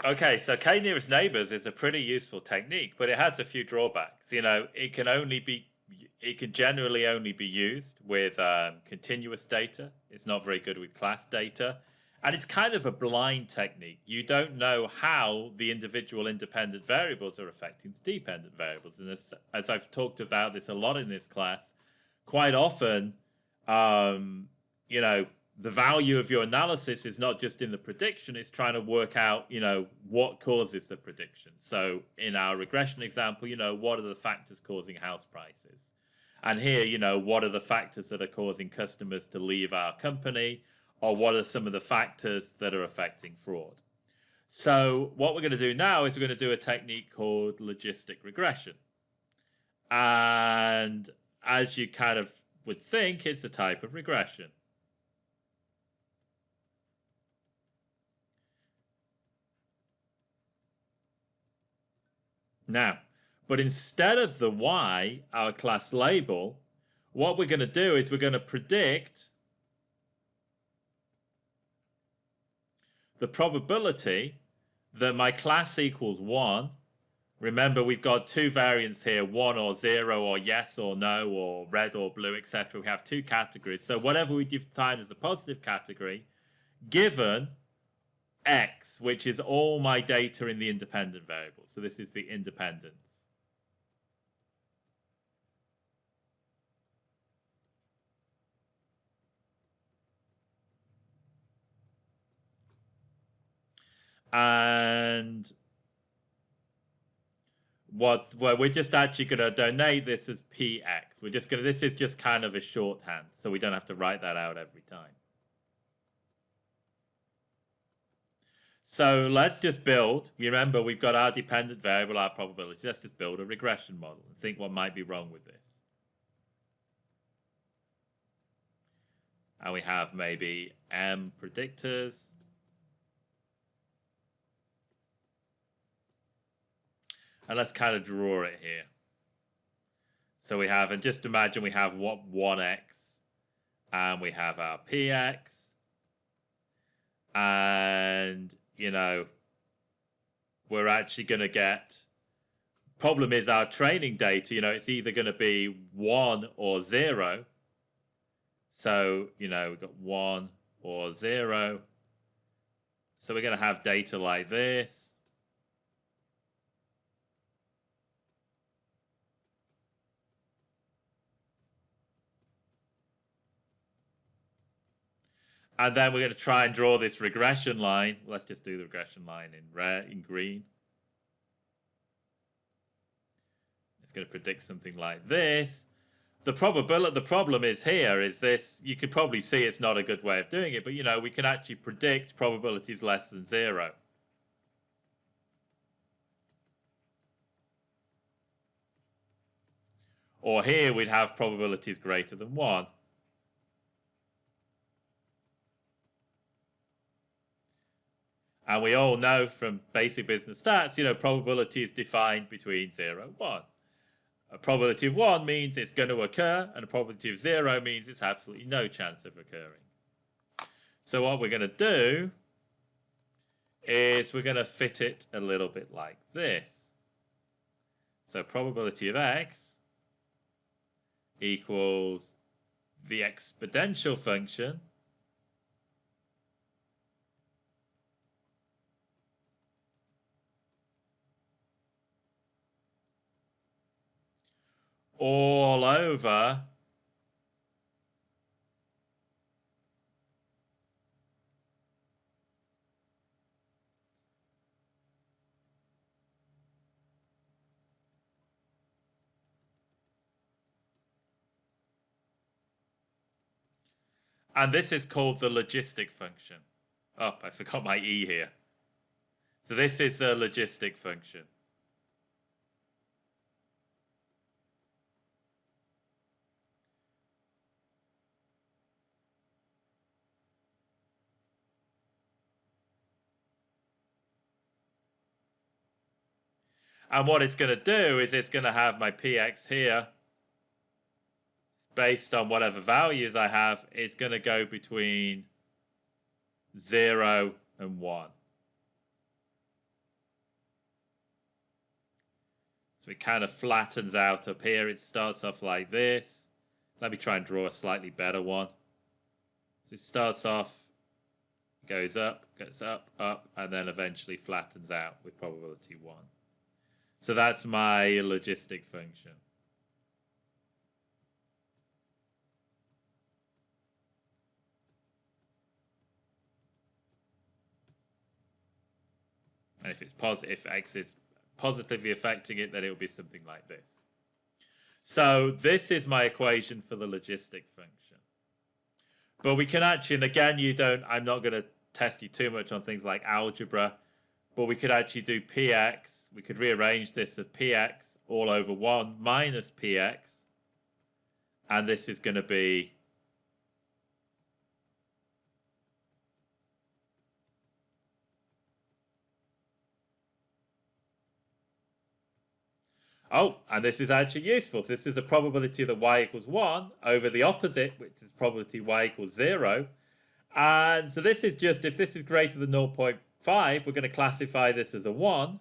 Okay, so k nearest neighbors is a pretty useful technique, but it has a few drawbacks. It can generally only be used with continuous data. It's not very good with class data, and it's kind of a blind technique. You don't know how the individual independent variables are affecting the dependent variables, and as I've talked about this a lot in this class, quite often, um, you know, the value of your analysis is not just in the prediction, it's trying to work out, what causes the prediction. So in our regression example, what are the factors causing house prices? And here, what are the factors that are causing customers to leave our company? Or what are some of the factors that are affecting fraud? So what we're going to do now is we're going to do a technique called logistic regression. And as you kind of would think, it's a type of regression. Now, but instead of the y, our class label, what we're going to do is we're going to predict the probability that my class equals 1. Remember, we've got two variants here, 1 or 0 or yes or no or red or blue, etc. We have two categories. So whatever we define as the positive category, given x, which is all my data in the independent variable. So this is the independence. And well, we're just actually going to donate this as px. This is just kind of a shorthand, so we don't have to write that out every time. So let's just build. You remember, we've got our dependent variable, our probability. Let's just build a regression model and think what might be wrong with this. And we have maybe m predictors. And let's kind of draw it here. So we have, and just imagine we have 1x, and we have our px, and, we're actually going to get, problem is our training data, it's either going to be 1 or 0. So, we've got 1 or 0. So we're going to have data like this. And then we're going to try and draw this regression line. Let's just do the regression line in green. It's going to predict something like this. The problem is here is this. You could probably see it's not a good way of doing it, but we can actually predict probabilities less than 0. Or here we'd have probabilities greater than 1. And we all know from basic business stats, probability is defined between 0 and 1. A probability of 1 means it's going to occur, and a probability of 0 means it's absolutely no chance of occurring. So what we're going to do is we're going to fit it a little bit like this. So probability of x equals the exponential function all over and this is called the logistic function. Oh, I forgot my e here. So this is the logistic function. And what it's going to do is it's going to have my px here. Based on whatever values I have, it's going to go between 0 and 1. So it kind of flattens out up here. It starts off like this. Let me try and draw a slightly better one. So it starts off, goes up, up, and then eventually flattens out with probability 1. So that's my logistic function. And if it's positive, if x is positively affecting it, then it will be something like this. So this is my equation for the logistic function. But we can actually, and again, I'm not going to test you too much on things like algebra, but we could actually do px. We could rearrange this as px all over 1 minus px. And this is going to be and this is actually useful. So this is a probability that y equals 1 over the opposite, which is probability y equals 0. And so this is just, if this is greater than 0.5, we're going to classify this as a 1.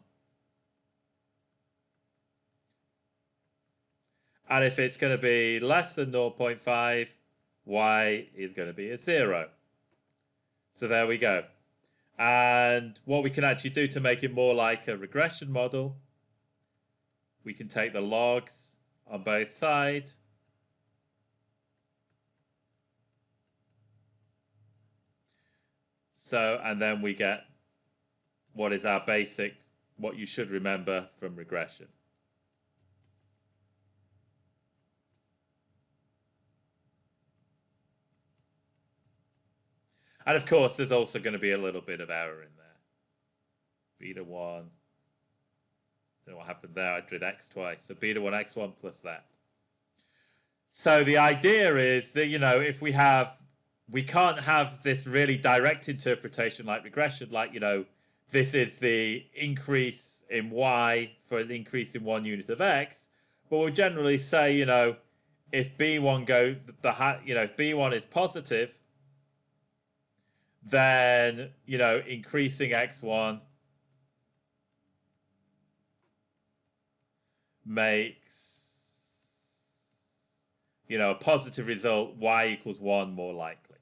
And if it's going to be less than 0.5, y is going to be a 0. So there we go. And what we can actually do to make it more like a regression model, we can take the logs on both sides. So, and then we get what is our basic, what you should remember from regression. And of course, there's also going to be a little bit of error in there. Beta 1. Don't know what happened there. I did x twice. So beta 1 x1 plus that. So the idea is that, if we can't have this really direct interpretation like regression, like, this is the increase in y for an increase in 1 unit of x. But we'll generally say, if B1 if B1 is positive, then, increasing x1 makes, a positive result, y equals 1 more likely.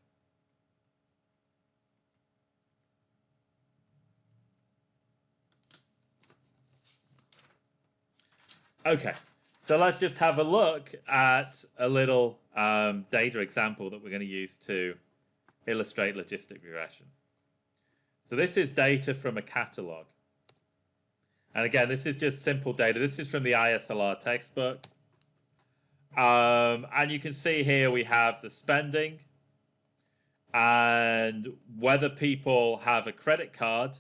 Okay, so let's just have a look at a little data example that we're going to use to illustrate logistic regression. So this is data from a catalog. And again, this is just simple data. This is from the ISLR textbook. And you can see here we have the spending and whether people have a credit card,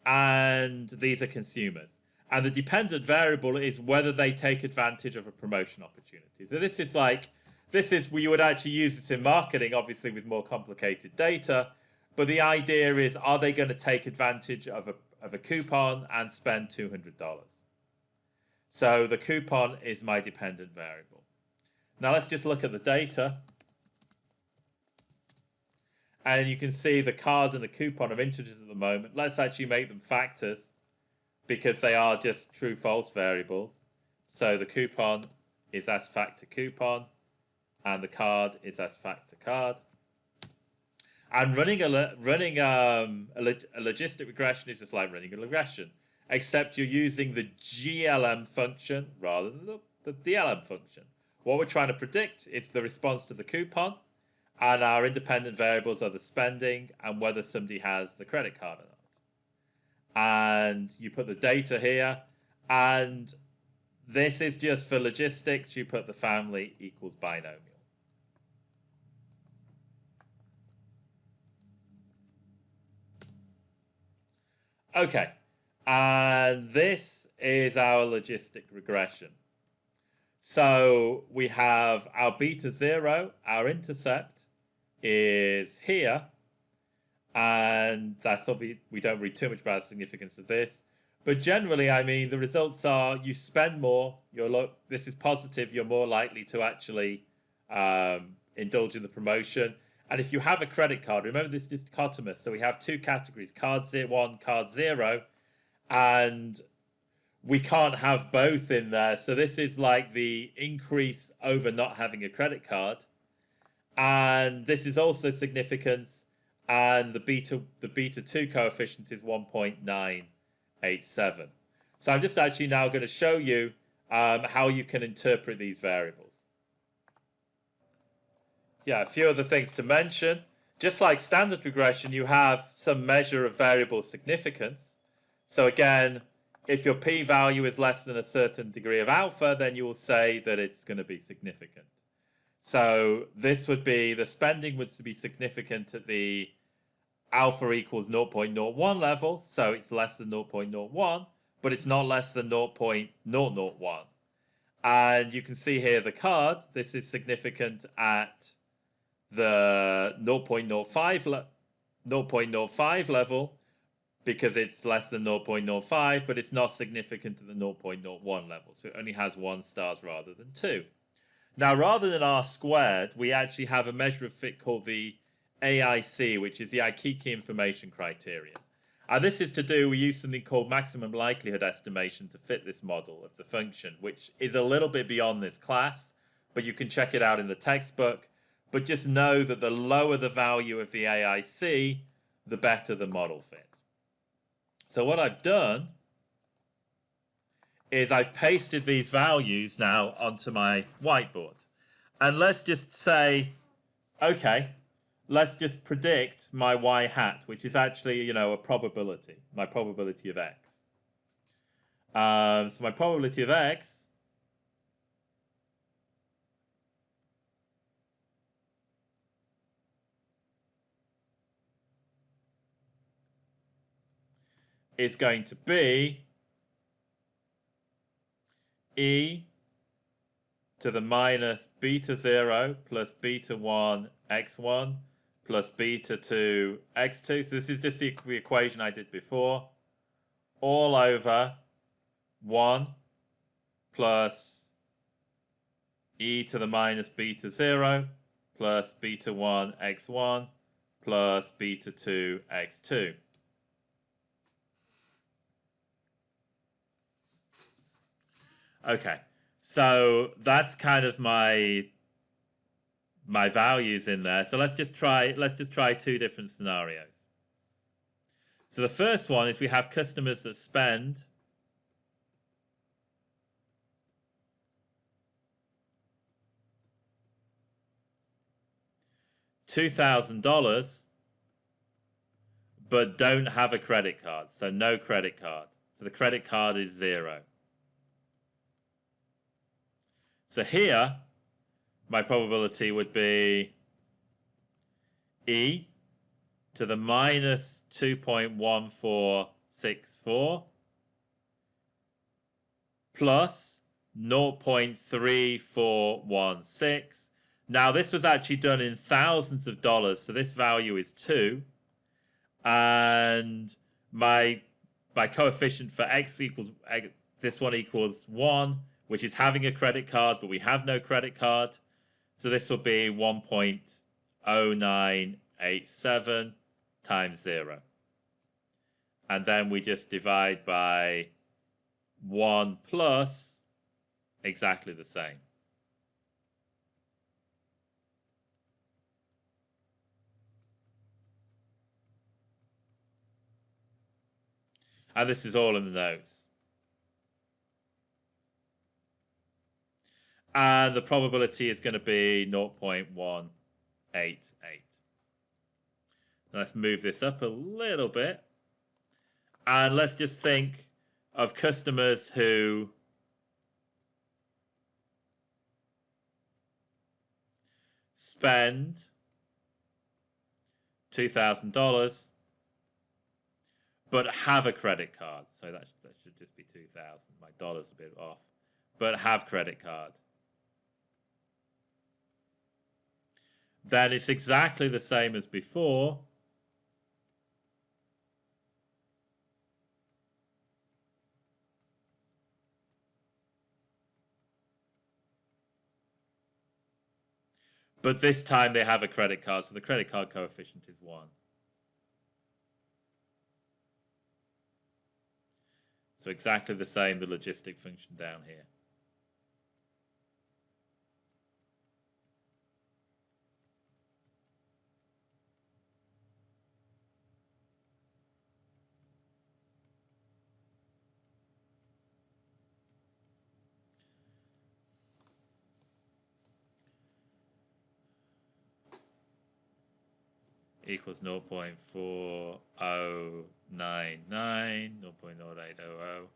and these are consumers. And the dependent variable is whether they take advantage of a promotion opportunity. So this is where you would actually use this in marketing, obviously with more complicated data. But the idea is, are they going to take advantage of a coupon and spend $200? So the coupon is my dependent variable. Now let's just look at the data. And you can see the card and the coupon are integers at the moment. Let's actually make them factors because they are just true-false variables. So the coupon is as factor coupon, and the card is as factor card. And running a logistic regression is just like running a regression, except you're using the GLM function rather than the DLM function. What we're trying to predict is the response to the coupon, and our independent variables are the spending and whether somebody has the credit card or not. And you put the data here, and this is just for logistics. You put the family equals binomial. Okay, and this is our logistic regression. So we have our beta 0, our intercept is here, and that's obvious. We don't read too much about the significance of this, but generally, I mean, the results are you spend more. This is positive. You're more likely to actually indulge in the promotion. And if you have a credit card, remember this is dichotomous. So we have two categories: card 1, card 0, and we can't have both in there. So this is like the increase over not having a credit card. And this is also significant. And the beta 2 coefficient is 1.987. So I'm just actually now going to show you how you can interpret these variables. Yeah, a few other things to mention. Just like standard regression, you have some measure of variable significance. So again, if your p-value is less than a certain degree of alpha, then you will say that it's going to be significant. So this would be, the spending would be significant at the alpha equals 0.01 level, so it's less than 0.01, but it's not less than 0.001. And you can see here the card, this is significant at the 0.05 level because it's less than 0.05, but it's not significant at the 0.01 level. So it only has 1 stars rather than 2. Now, rather than R squared, we actually have a measure of fit called the AIC, which is the Aikiki information criterion. This is to do, we use something called maximum likelihood estimation to fit this model of the function, which is a little bit beyond this class, but you can check it out in the textbook. But just know that the lower the value of the AIC, the better the model fit. So what I've done is I've pasted these values now onto my whiteboard. And let's just say, okay, let's just predict my y hat, which is actually, you know, a probability, my probability of x. So my probability of x is going to be e to the minus beta 0 plus beta 1 x1 plus beta 2 x2. So this is just the equation I did before. All over 1 plus e to the minus beta 0 plus beta 1 x1 plus beta 2 x2. Okay, so that's kind of my values in there. So let's just try 2 different scenarios. So the first one is we have customers that spend $2,000 but don't have a credit card, so no credit card. So the credit card is 0. So here, my probability would be e to the minus 2.1464 plus 0.3416. Now, this was actually done in thousands of dollars, so this value is 2. And my coefficient for x equals, this one equals 1, which is having a credit card, but we have no credit card. So this will be 1.0987 times 0. And then we just divide by 1 plus exactly the same. And this is all in the notes. And the probability is going to be 0.188. Let's move this up a little bit. And let's just think of customers who spend $2,000 but have a credit card. So that should just be 2,000. My dollar's a bit off. But have credit card. Then it's exactly the same as before. But this time they have a credit card, so the credit card coefficient is 1. So exactly the same, the logistic function down here. Equals 0.4099, 0.0800.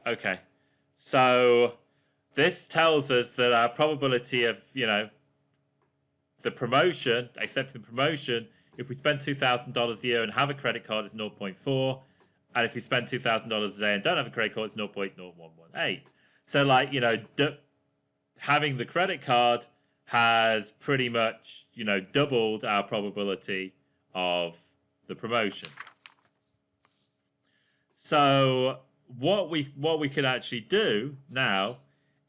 Okay, so this tells us that our probability of, the promotion, accepting the promotion, if we spend $2,000 a year and have a credit card, is 0.4. And if we spend $2,000 a day and don't have a credit card, it's 0.0118. So, having the credit card has pretty much, doubled our probability of the promotion. So, what we can actually do now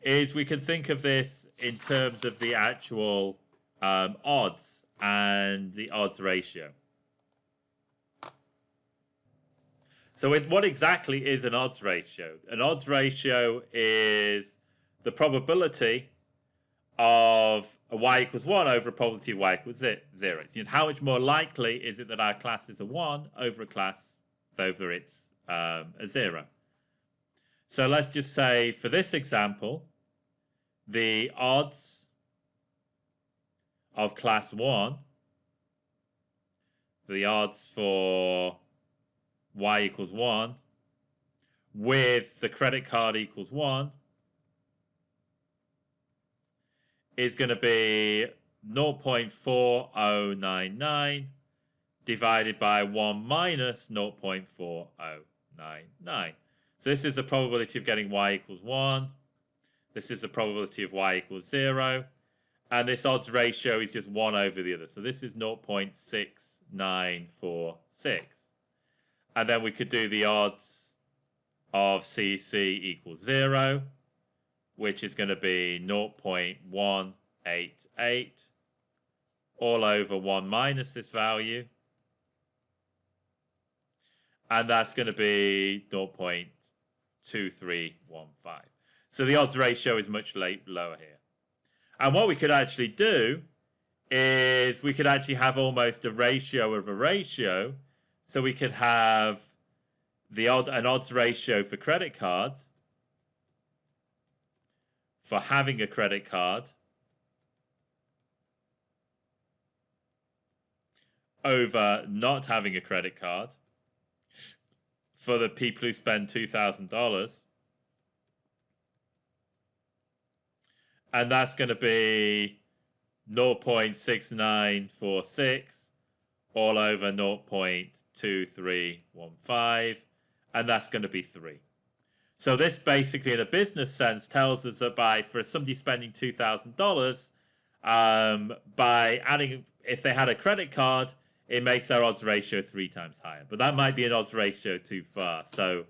is we can think of this in terms of the actual odds and the odds ratio. So what exactly is an odds ratio? An odds ratio is the probability of a y equals 1 over a probability of y equals 0. How much more likely is it that our class is a 1 over a class over it's a 0? So let's just say for this example, the odds of class 1, the odds for y equals 1 with the credit card equals 1 is going to be 0.4099 divided by 1 minus 0.4099. So this is the probability of getting y equals 1. This is the probability of y equals 0. And this odds ratio is just 1 over the other. So this is 0.6946. And then we could do the odds of CC equals 0, which is going to be 0.188 all over 1 minus this value. And that's going to be 0.2315. So the odds ratio is much lower here. And what we could actually do is we could actually have almost a ratio of a ratio. So we could have an odds ratio for credit cards, for having a credit card, over not having a credit card, for the people who spend $2,000. And that's going to be 0.6946 all over 0.2315, and that's going to be 3. So this basically, in a business sense, tells us that for somebody spending $2,000, by adding, if they had a credit card, it makes their odds ratio 3 times higher. But that might be an odds ratio too far. So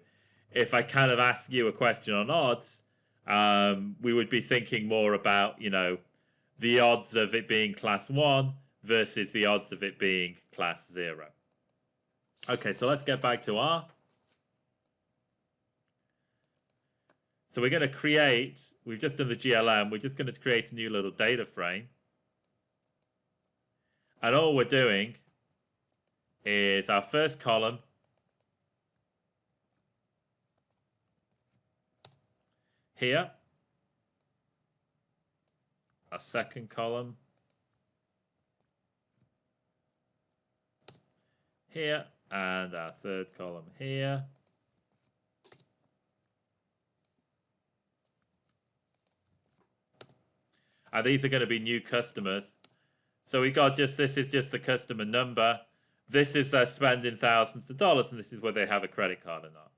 if I kind of ask you a question on odds, we would be thinking more about, the odds of it being class 1 versus the odds of it being class 0. Okay, so let's get back to R. So we're going to create, we've just done the GLM, we're just going to create a new little data frame. And all we're doing is our first column here, our second column here, and our third column here. And these are going to be new customers. So we got this is just the customer number. This is their spending thousands of dollars, and this is whether they have a credit card or not.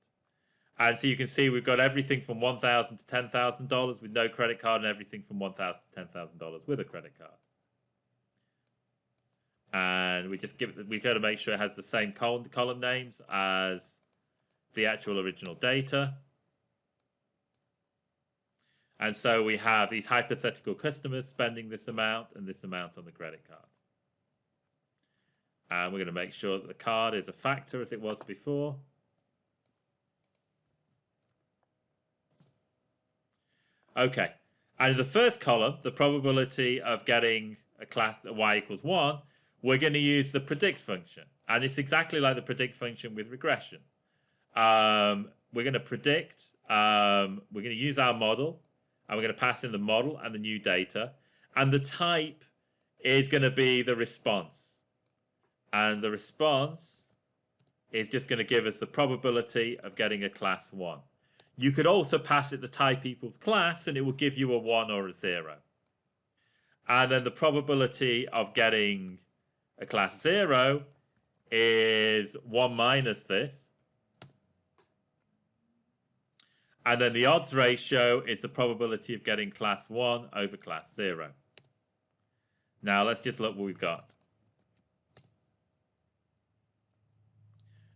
And so you can see we've got everything from $1,000 to $10,000 with no credit card, and everything from $1,000 to $10,000 with a credit card. And we just we got to make sure it has the same column names as the actual original data. And so we have these hypothetical customers spending this amount and this amount on the credit card. And we're going to make sure that the card is a factor as it was before. Okay, and in the first column, the probability of getting a class y equals 1, we're going to use the predict function. And it's exactly like the predict function with regression. We're going to predict, we're going to use our model, and we're going to pass in the model and the new data. And the type is going to be the response. And the response is just going to give us the probability of getting a class 1. You could also pass it the type equals class, and it will give you a 1 or a 0. And then the probability of getting a class 0 is 1 minus this. And then the odds ratio is the probability of getting class 1 over class 0. Now let's just look what we've got.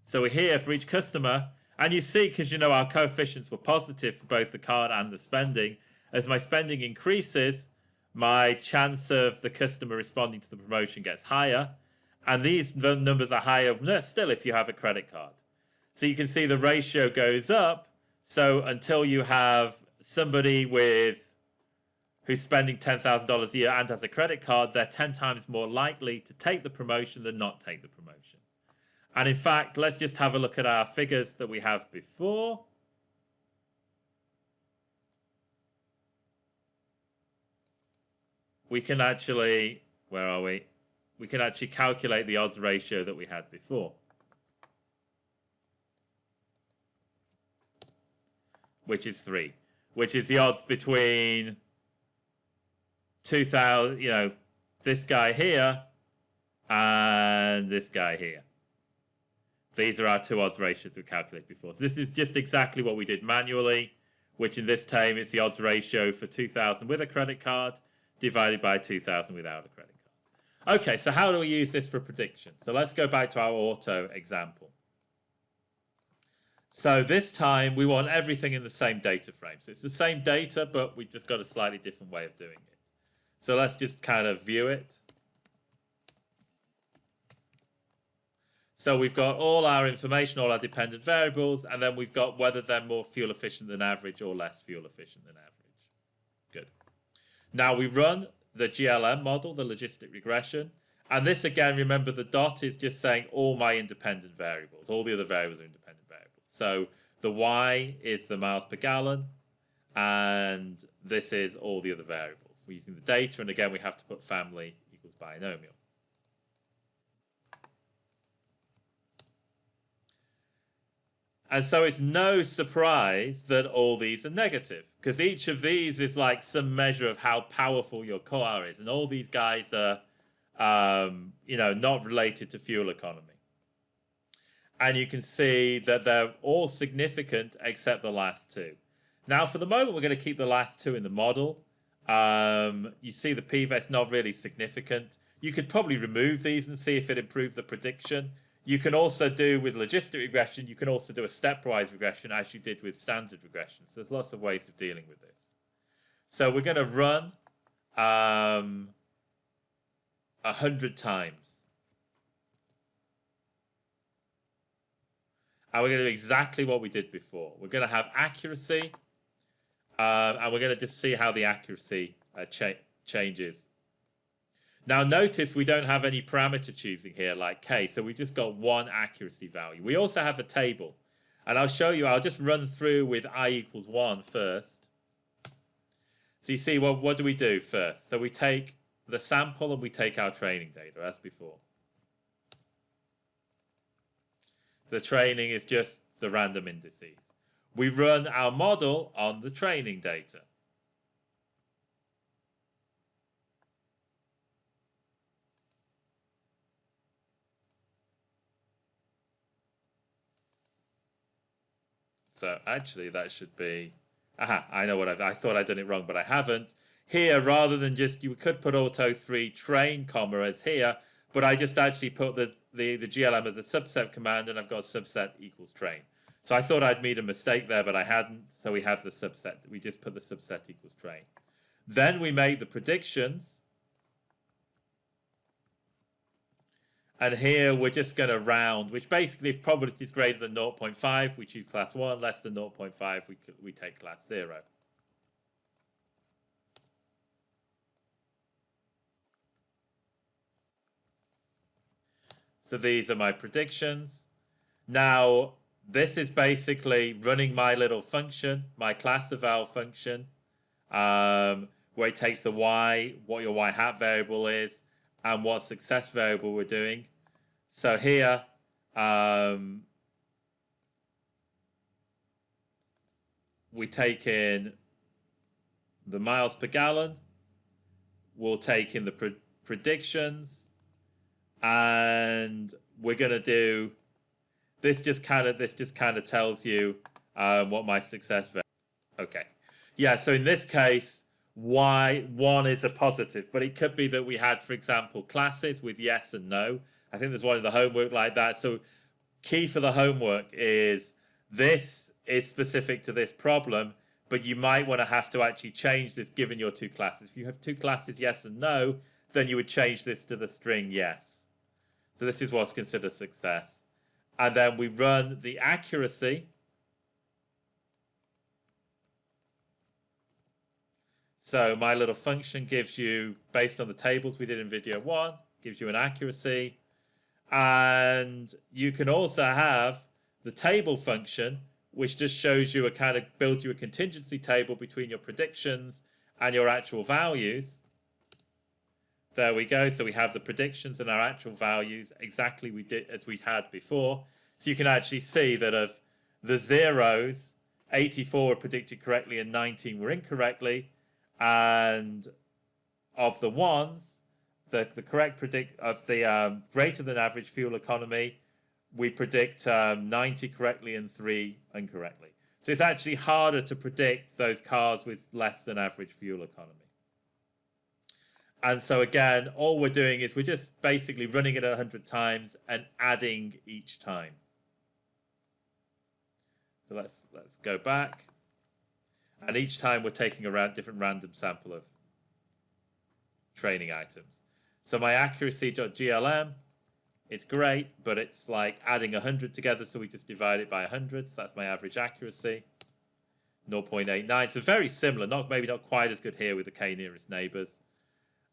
So we're here for each customer. And you see, because our coefficients were positive for both the card and the spending, as my spending increases, my chance of the customer responding to the promotion gets higher. And these numbers are higher still if you have a credit card. So you can see the ratio goes up. So until you have somebody who's spending $10,000 a year and has a credit card, they're 10 times more likely to take the promotion than not take the promotion. And in fact, let's just have a look at our figures that we have before. We can actually, where are we? We can actually calculate the odds ratio that we had before. Which is 3. Which is the odds between 2,000, this guy here and this guy here. These are our two odds ratios we calculated before. So this is just exactly what we did manually, which in this time is the odds ratio for 2,000 with a credit card divided by 2,000 without a credit card. Okay, so how do we use this for prediction? So let's go back to our auto example. So this time we want everything in the same data frame. So it's the same data, but we've just got a slightly different way of doing it. So let's just kind of view it. So we've got all our information, all our dependent variables, and then we've got whether they're more fuel efficient than average or less fuel efficient than average. Good. Now we run the GLM model, the logistic regression. And this again, remember the dot is just saying all my independent variables. All the other variables are independent variables. So the Y is the miles per gallon, and this is all the other variables. We're using the data, and again, we have to put family equals binomial. And so it's no surprise that all these are negative, because each of these is like some measure of how powerful your car is. And all these guys are, not related to fuel economy. And you can see that they're all significant except the last two. Now, for the moment, we're going to keep the last two in the model. You see the p-value not really significant. You could probably remove these and see if it improved the prediction. You can also do with logistic regression, you can also do a stepwise regression as you did with standard regression. So there's lots of ways of dealing with this. So we're going to run 100 times. And we're going to do exactly what we did before. We're going to have accuracy, and we're going to just see how the accuracy changes. Now notice we don't have any parameter choosing here like k, so we've just got one accuracy value. We also have a table, and I'll show you, I'll just run through with I equals 1 first. So you see, well, what do we do first? So we take the sample and we take our training data as before. The training is just the random indices. We run our model on the training data. So actually that should be, I know what I thought I'd done it wrong, but I haven't. Here, rather than just, you could put auto 3 train comma as here, but I just actually put the GLM as a subset command, and I've got subset equals train. So I thought I'd made a mistake there, but I hadn't. So we have the subset. We just put the subset equals train. Then we made the predictions. And here we're just going to round, which basically if probability is greater than 0.5, we choose class 1. Less than 0.5, we take class 0. So these are my predictions. Now, this is basically running my little function, my class eval function, where it takes the y, what your y hat variable is, and what success variable we're doing. So here, we take in the miles per gallon. We'll take in the predictions, and we're going to do this. Just kind of tells you what my success variable. Okay, yeah. So in this case, y1 is a positive, but it could be that we had, for example, classes with yes and no. I think there's one in the homework like that. So key for the homework is this is specific to this problem, but you might want to have to actually change this given your two classes. If you have two classes, yes and no, then you would change this to the string yes. So this is what's considered success. And then we run the accuracy. So my little function gives you, based on the tables we did in video 1, gives you an accuracy. And you can also have the table function, which just shows you builds you a contingency table between your predictions and your actual values. There we go. So we have the predictions and our actual values exactly as we had before. So you can actually see that of the zeros, 84 were predicted correctly and 19 were incorrectly. And of the ones, the correct predict of the greater than average fuel economy, we predict 90 correctly and 3 incorrectly. So it's actually harder to predict those cars with less than average fuel economy. And so again, all we're doing is we're just basically running it 100 times and adding each time. So let's go back. And each time we're taking a different random sample of training items. So my accuracy.glm, it's great, but it's like adding 100 together, so we just divide it by 100. So that's my average accuracy, 0.89. So very similar, maybe not quite as good here with the k nearest neighbors.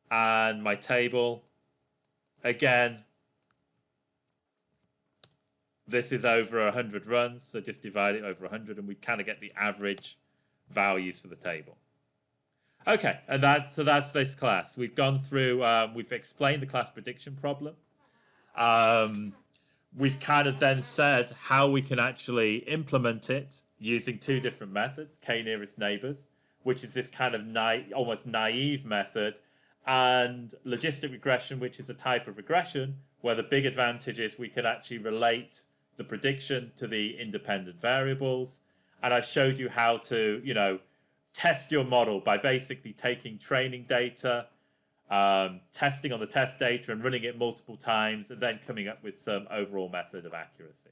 And my table, again, this is over 100 runs, so just divide it over 100, and we kind of get the average values for the table. Okay, and that's this class. We've gone through, we've explained the class prediction problem. We've kind of then said how we can actually implement it using two different methods, k nearest neighbors, which is this kind of almost naive method, and logistic regression, which is a type of regression where the big advantage is we can actually relate the prediction to the independent variables. And I've showed you how to, test your model by basically taking training data, testing on the test data and running it multiple times, and then coming up with some overall method of accuracy.